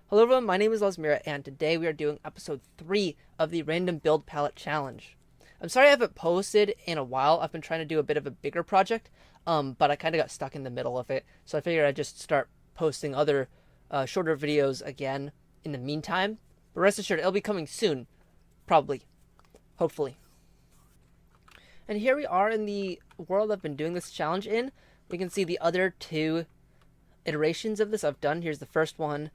Hello everyone, my name is Lasmira, and today we are doing episode 3 of the Random Build Palette Challenge. I'm sorry I haven't posted in a while. I've been trying to do a bit of a bigger project, but I kind of got stuck in the middle of it, so I figured I'd just start posting other shorter videos again in the meantime. But rest assured, it'll be coming soon, probably, hopefully. And here we are in the world I've been doing this challenge in. We can see the other two iterations of this I've done. Here's the first one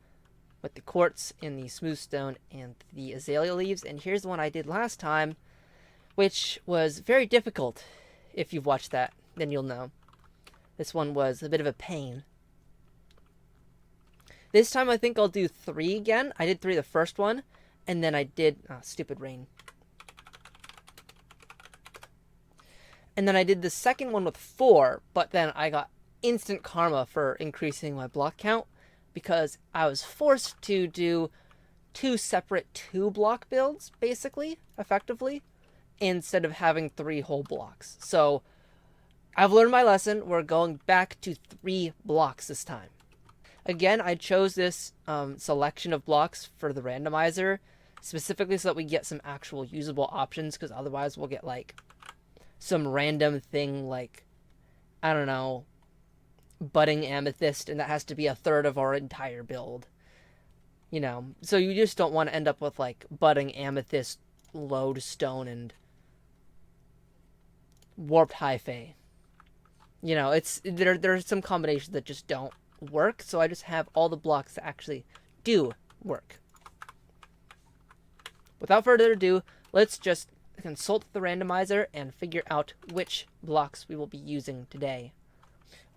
with the quartz and the smooth stone and the azalea leaves. And here's the one I did last time, which was very difficult. If you've watched that, then you'll know. This one was a bit of a pain. This time I think I'll do 3 again. I did 3 the first one, and then I did... stupid rain. And then I did the second one with 4, but then I got instant karma for increasing my block count because I was forced to do 2 separate 2-block builds, basically, effectively, instead of having 3 whole blocks. So I've learned my lesson. We're going back to 3 blocks this time. Again, I chose this selection of blocks for the randomizer, specifically so that we get some actual usable options, because otherwise we'll get, like, some random thing like, I don't know, budding amethyst, and that has to be a third of our entire build. You know, so you just don't want to end up with, like, budding amethyst, lodestone, and warped hyphae. You know, there's some combinations that just don't work, so I just have all the blocks that actually do work. Without further ado, let's just consult the randomizer and figure out which blocks we will be using today.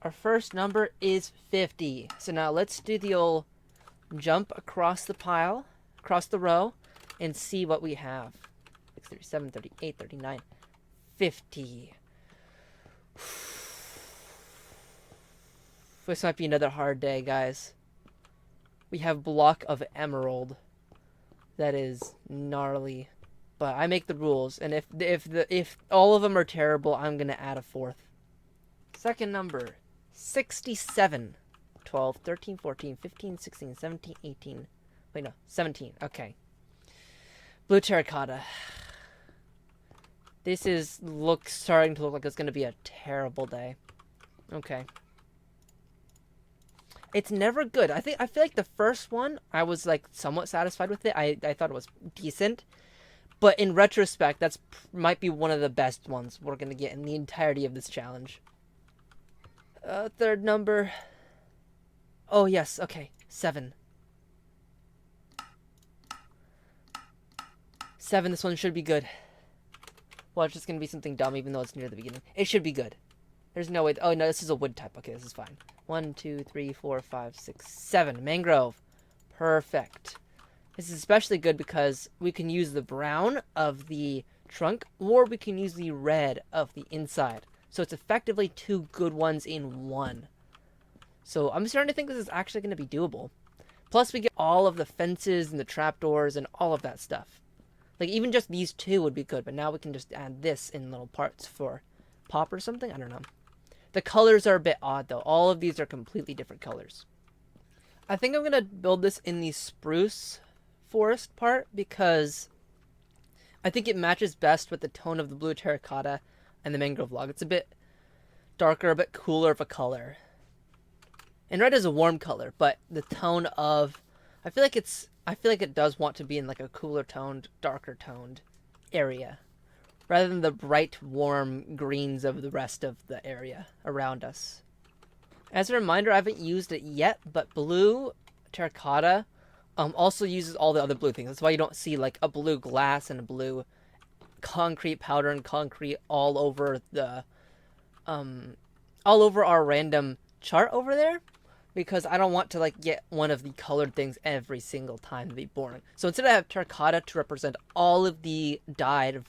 Our first number is 50. So now let's do the old jump across the pile, across the row, and see what we have. 6, 37, 38, 39, 50. This might be another hard day, guys. We have block of emerald. That is gnarly. But I make the rules, and if all of them are terrible, I'm gonna add a 4th. Second number, 67. 12, 13, 14, 15, 16, 17, 18. Wait, no, 17. Okay. Blue terracotta. This is starting to look like it's gonna be a terrible day. Okay. It's never good. I feel like the first one I was like somewhat satisfied with it. I thought it was decent. But in retrospect, that's might be one of the best ones we're going to get in the entirety of this challenge. Third number. Oh, yes. Okay. 7. 7. This one should be good. Well, it's just going to be something dumb, even though it's near the beginning. It should be good. There's no way. Oh, no. This is a wood type. Okay, this is fine. 1, 2, 3, 4, 5, 6, 7. Mangrove. Perfect. This is especially good because we can use the brown of the trunk, or we can use the red of the inside. So it's effectively 2 good ones in one. So I'm starting to think this is actually going to be doable. Plus we get all of the fences and the trapdoors and all of that stuff. Like even just these 2 would be good, but now we can just add this in little parts for pop or something. I don't know. The colors are a bit odd though. All of these are completely different colors. I think I'm going to build this in the spruce forest part because I think it matches best with the tone of the blue terracotta and the mangrove log. It's a bit darker, a bit cooler of a color. And red is a warm color, but the tone of I feel like it does want to be in like a cooler toned, darker toned area rather than the bright, warm greens of the rest of the area around us. As a reminder, I haven't used it yet, but blue terracotta also uses all the other blue things. That's why you don't see like a blue glass and a blue concrete powder and concrete all over the all over our random chart over there, because I don't want to like get one of the colored things every single time to be boring. So instead I have terracotta to represent all of the dyed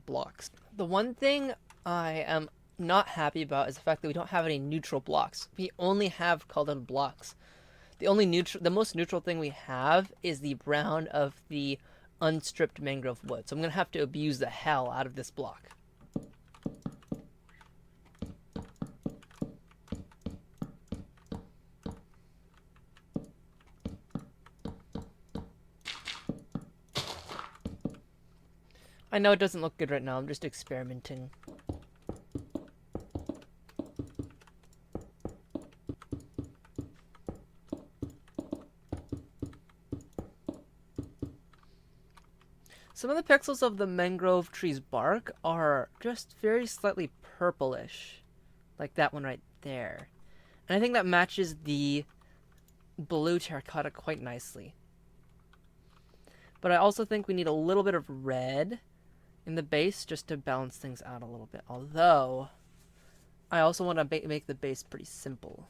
blocks. The one thing I am not happy about is the fact that we don't have any neutral blocks. We only have colored blocks. The most neutral thing we have is the brown of the unstripped mangrove wood. So I'm going to have to abuse the hell out of this block. I know it doesn't look good right now. I'm just experimenting. Some of the pixels of the mangrove tree's bark are just very slightly purplish. Like that one right there. And I think that matches the blue terracotta quite nicely. But I also think we need a little bit of red in the base just to balance things out a little bit. Although, I also want to make the base pretty simple.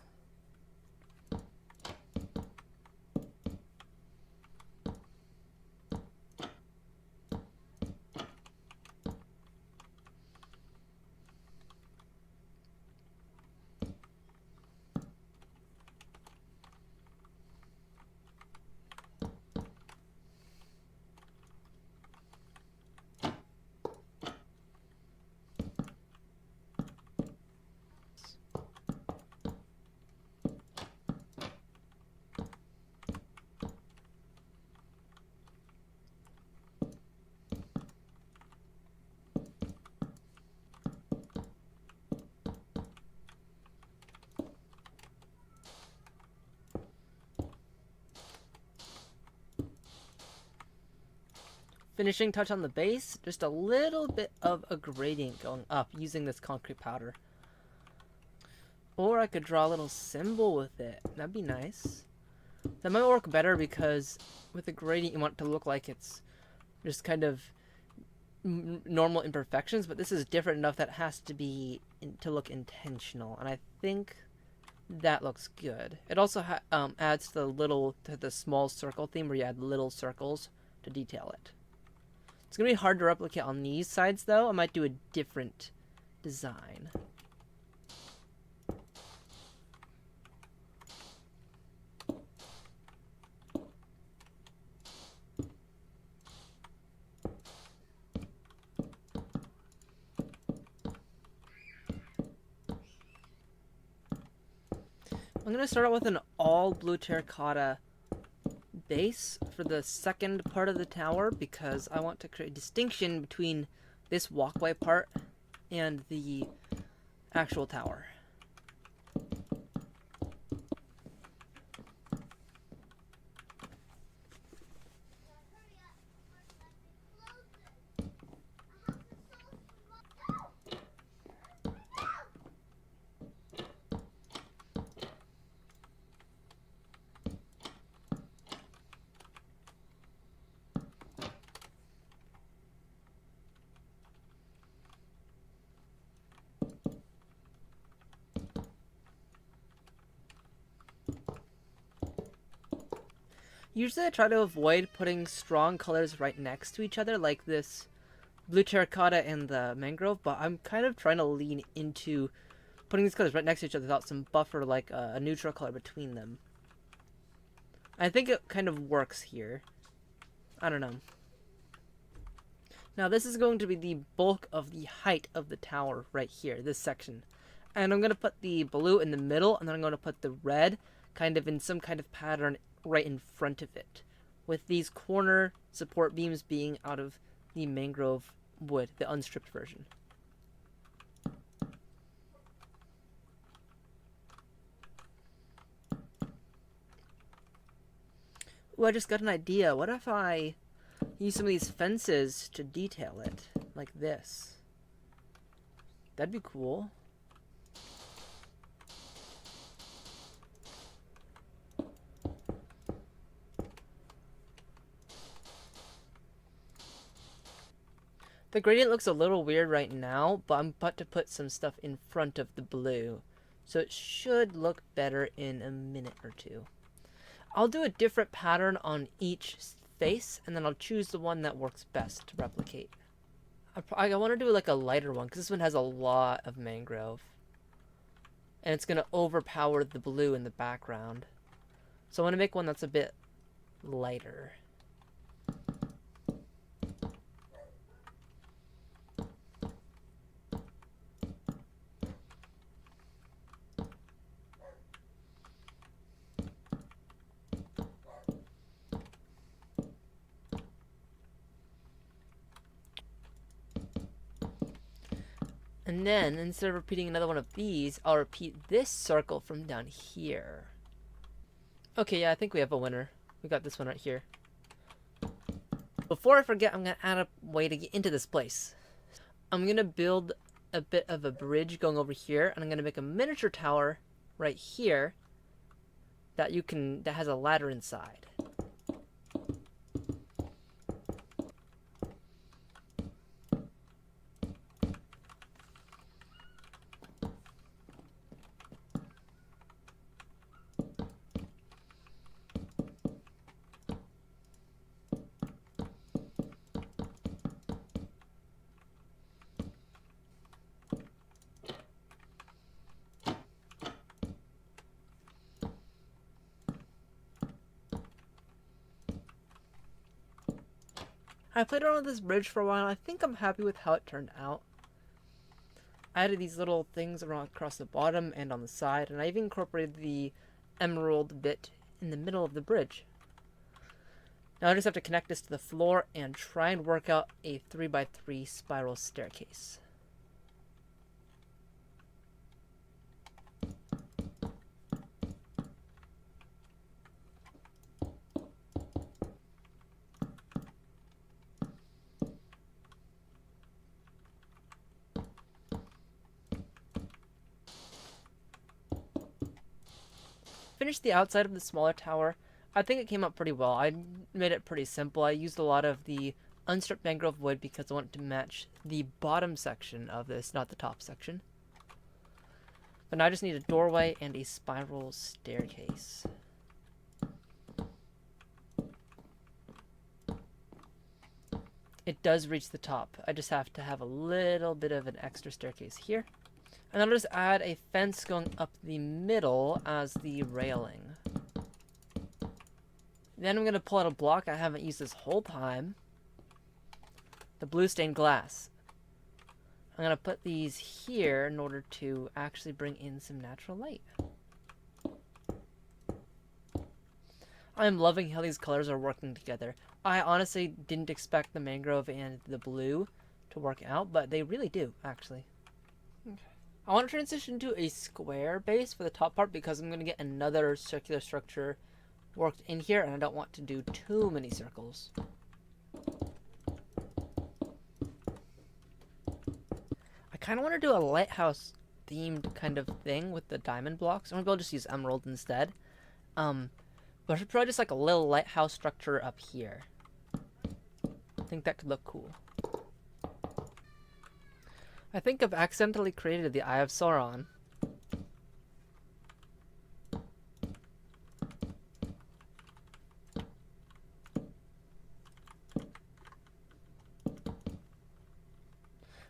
Finishing touch on the base, just a little bit of a gradient going up using this concrete powder. Or I could draw a little symbol with it. That'd be nice. That might work better because with a gradient you want it to look like it's just kind of normal imperfections, but this is different enough that it has to be to look intentional, and I think that looks good. It also adds to the small circle theme where you add little circles to detail it. It's gonna be hard to replicate on these sides though. I might do a different design. I'm going to start out with an all blue terracotta base for the second part of the tower because I want to create a distinction between this walkway part and the actual tower. Usually I try to avoid putting strong colors right next to each other like this blue terracotta and the mangrove, but I'm kind of trying to lean into putting these colors right next to each other without some buffer like a neutral color between them. I think it kind of works here. I don't know. Now this is going to be the bulk of the height of the tower right here, this section. And I'm going to put the blue in the middle, and then I'm going to put the red kind of in some kind of pattern right in front of it, with these corner support beams being out of the mangrove wood, the unstripped version. Ooh, I just got an idea. What if I use some of these fences to detail it, like this? That'd be cool. The gradient looks a little weird right now, but I'm about to put some stuff in front of the blue. So it should look better in a minute or two. I'll do a different pattern on each face, and then I'll choose the one that works best to replicate. I want to do like a lighter one, because this one has a lot of mangrove. And it's going to overpower the blue in the background. So I want to make one that's a bit lighter. And then, instead of repeating another one of these, I'll repeat this circle from down here. Okay, yeah, I think we have a winner. We got this one right here. Before I forget, I'm going to add a way to get into this place. I'm going to build a bit of a bridge going over here, and I'm going to make a miniature tower right here that has a ladder inside. I played around with this bridge for a while, and I think I'm happy with how it turned out. I added these little things around across the bottom and on the side, and I even incorporated the emerald bit in the middle of the bridge. Now I just have to connect this to the floor and try and work out a 3x3 spiral staircase. Finished the outside of the smaller tower. I think it came out pretty well. I made it pretty simple. I used a lot of the unstripped mangrove wood because I wanted to match the bottom section of this, not the top section. But now I just need a doorway and a spiral staircase. It does reach the top. I just have to have a little bit of an extra staircase here. And I'll just add a fence going up the middle as the railing. Then I'm going to pull out a block I haven't used this whole time. The blue stained glass. I'm going to put these here in order to actually bring in some natural light. I'm loving how these colors are working together. I honestly didn't expect the mangrove and the blue to work out, but they really do, actually. Okay. I want to transition to a square base for the top part because I'm going to get another circular structure worked in here, and I don't want to do too many circles. I kind of want to do a lighthouse themed kind of thing with the diamond blocks. I'm going to be able to just use emerald instead. But I should probably just like a little lighthouse structure up here. I think that could look cool. I think I've accidentally created the Eye of Sauron.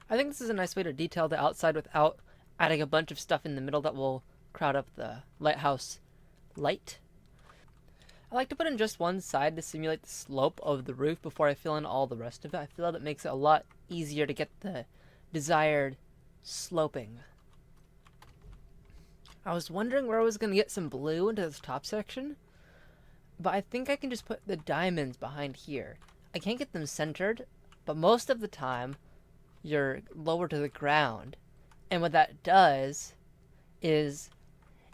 I think this is a nice way to detail the outside without adding a bunch of stuff in the middle that will crowd up the lighthouse light. I like to put in just one side to simulate the slope of the roof before I fill in all the rest of it. I feel that makes it a lot easier to get the desired sloping. I was wondering where I was going to get some blue into this top section, but I think I can just put the diamonds behind here. I can't get them centered, but most of the time you're lower to the ground, and what that does is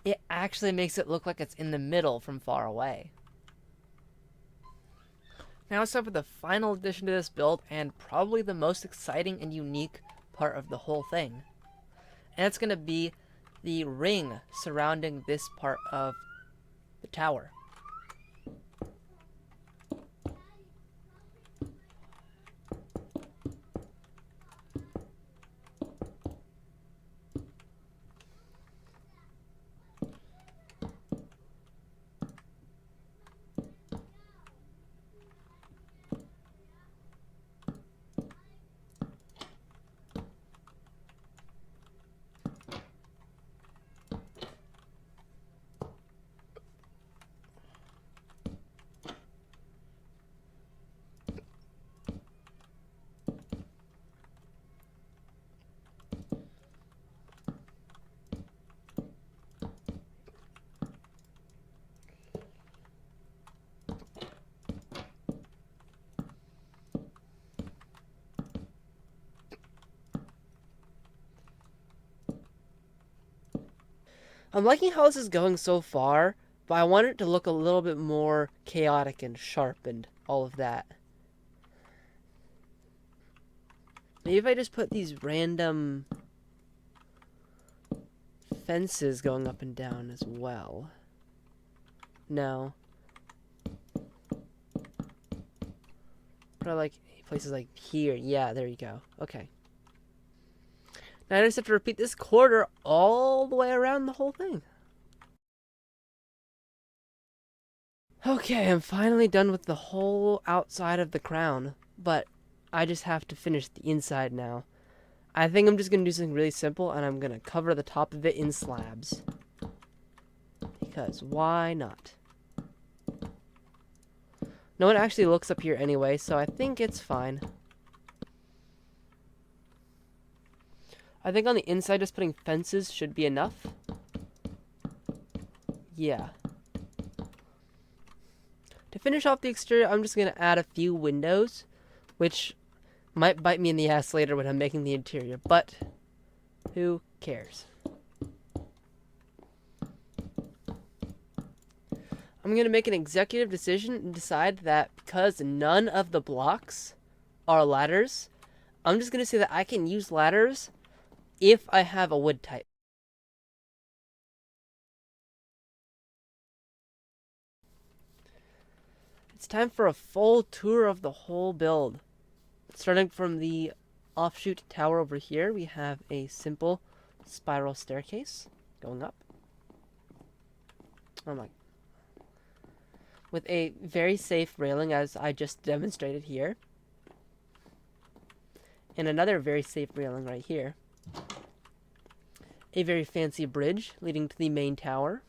it actually makes it look like it's in the middle from far away. Now it's time for the final addition to this build, and probably the most exciting and unique part of the whole thing. And it's going to be the ring surrounding this part of the tower. I'm liking how this is going so far, but I want it to look a little bit more chaotic and sharp and all of that. Maybe if I just put these random fences going up and down as well. No. But I like places like here. Yeah, there you go. Okay. Now I just have to repeat this quarter all the way around the whole thing. Okay, I'm finally done with the whole outside of the crown, but I just have to finish the inside now. I think I'm just going to do something really simple, and I'm going to cover the top of it in slabs. Because why not? No one actually looks up here anyway, so I think it's fine. I think on the inside, just putting fences should be enough. Yeah. To finish off the exterior, I'm just going to add a few windows, which might bite me in the ass later when I'm making the interior, but who cares? I'm going to make an executive decision and decide that because none of the blocks are ladders, I'm just going to say that I can use ladders if I have a wood type. It's time for a full tour of the whole build. Starting from the offshoot tower over here, we have a simple spiral staircase going up. Oh my. With a very safe railing, as I just demonstrated here. And another very safe railing right here. A very fancy bridge leading to the main tower.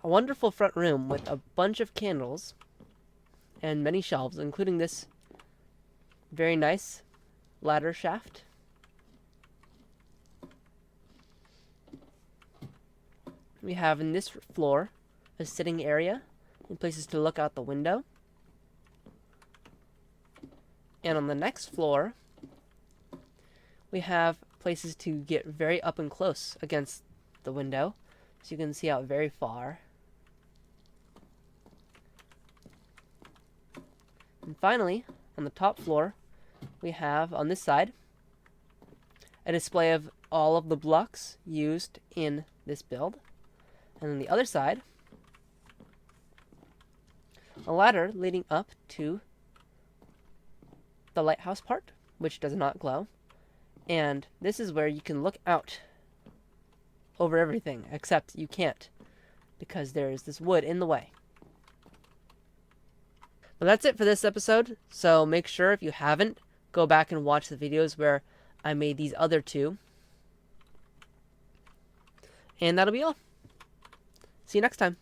A wonderful front room with a bunch of candles and many shelves, including this very nice ladder shaft. We have in this floor a sitting area and places to look out the window. And on the next floor, we have places to get very up and close against the window, so you can see out very far. And finally, on the top floor, we have, on this side, a display of all of the blocks used in this build. And on the other side, a ladder leading up to the lighthouse part, which does not glow. And this is where you can look out over everything, except you can't, because there is this wood in the way. Well, that's it for this episode, so make sure if you haven't, go back and watch the videos where I made these other two. And that'll be all. See you next time.